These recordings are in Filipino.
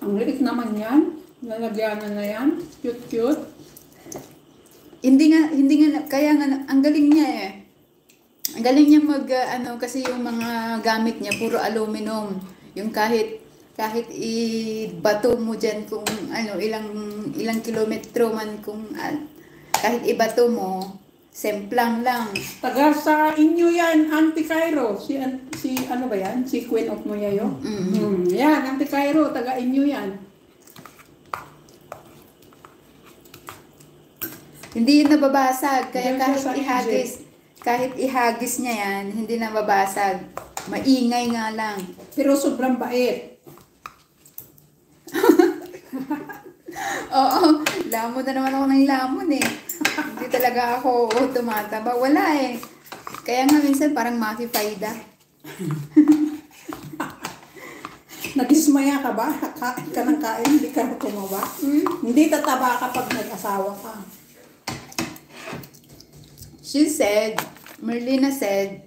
Ang liit naman yan. Lalagyanan na yan. Cute-cute. Hindi nga, kaya nga, ang galing niya eh. Ang galing niya kasi yung mga gamit niya, puro aluminum. Yung kahit ibato mo dyan kung ilang kilometro man kahit ibato mo, semplang lang. Taga sa inyo yan, Auntie Cairo. Si ano ba yan? Si Queen of Moyayo? Yan, Auntie Cairo, taga inyo yan. Hindi yun nababasag, kaya Diyan siya sa kahit ihagis niya yan, hindi nababasag. Maingay nga lang. Pero sobrang bait. Oo, lamon na naman ako ng lamon eh. Hindi talaga ako tumataba. Wala eh. Kaya nga minsan parang makipayda. Nagismaya ka ba? Kain ka ng kain, hindi ka tumaba? Hindi tataba kapag nag-asawa ka. Merlina said,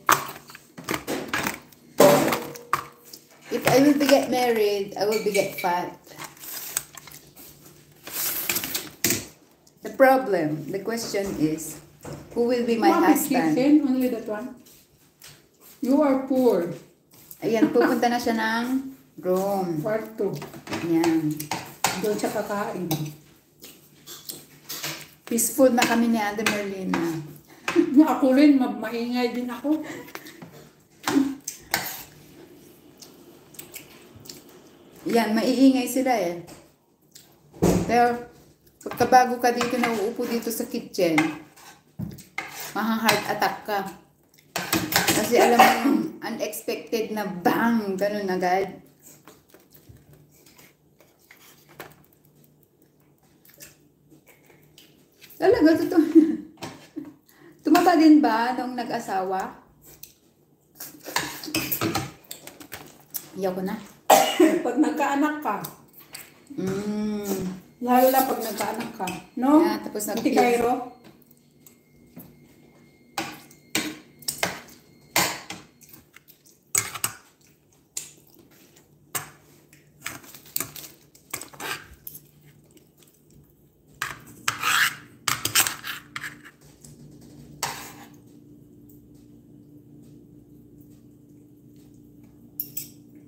if I will get married, I will get fat. The question is, who will be my husband? Chicken, only that one. You are poor. Ayan, pupunta na siya ng Rome. Part 2. Ayan. Doon siya kakain. Peaceful na kami ni Ate Merlina. Ako rin, maingay din ako. Yan, maiingay sila eh. Pero, pagkabago ka dito, nauupo dito sa kitchen, maha-heart attack ka. Kasi alam mo yung unexpected na bang, ganun agad. Talaga, totoo. Tumaba din ba nung nag-asawa? Iyaw ko na. Pag nagkaanak ka. Lalo na pag nagkaanak ka. No? Yeah, tapos Ate Cairo?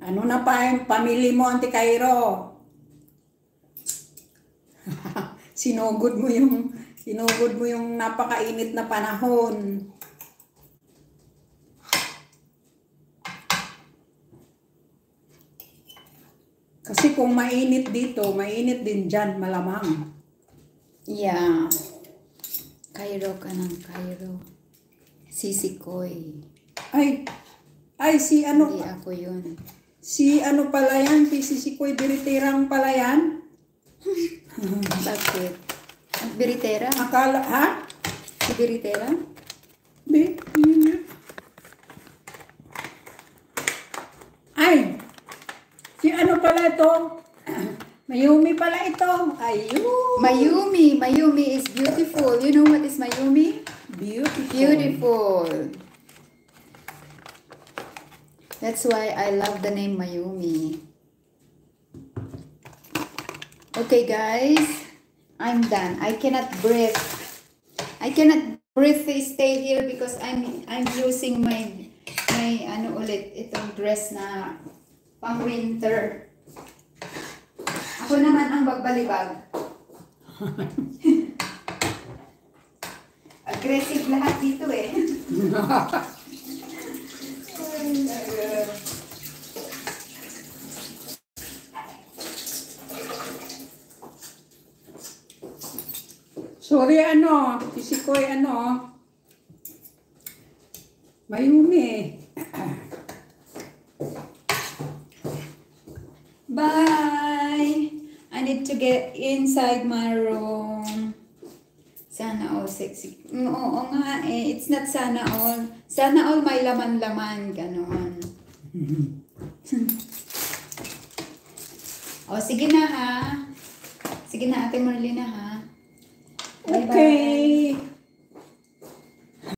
Ano na pa yung pamili mo, Auntie Cairo? Sinugod mo yung napakainit na panahon. Kasi kung mainit dito, mainit din dyan, malamang. Yeah. Cairo ka ng Cairo. Sisikoy. Ay, si ano? Hindi ako yun. Si ano pala yan? Si Sikoy Biritirang pala yan? Bakit? Ang Biritera? Akala, ha? Si Biritera? Di, yun yun. Ay! Si ano pala ito? Mayumi pala ito. Ayun. Mayumi is beautiful. You know what is Mayumi? Beautiful. Beautiful. That's why I love the name Mayumi. Okay, guys. I'm done. I cannot breathe. Stay here because I'm using my itong dress na pang winter. Ako naman ang bagbalibag. Aggressive lahat dito eh. Sorry, Sikoy, Mayumi. Bye! I need to get inside my room. Sana all sexy. Oo nga eh. It's not sana all. Sana all may laman-laman. Ganon. O, sige na ha. Sige na, Ate Merlina ha. Bye-bye. Okay.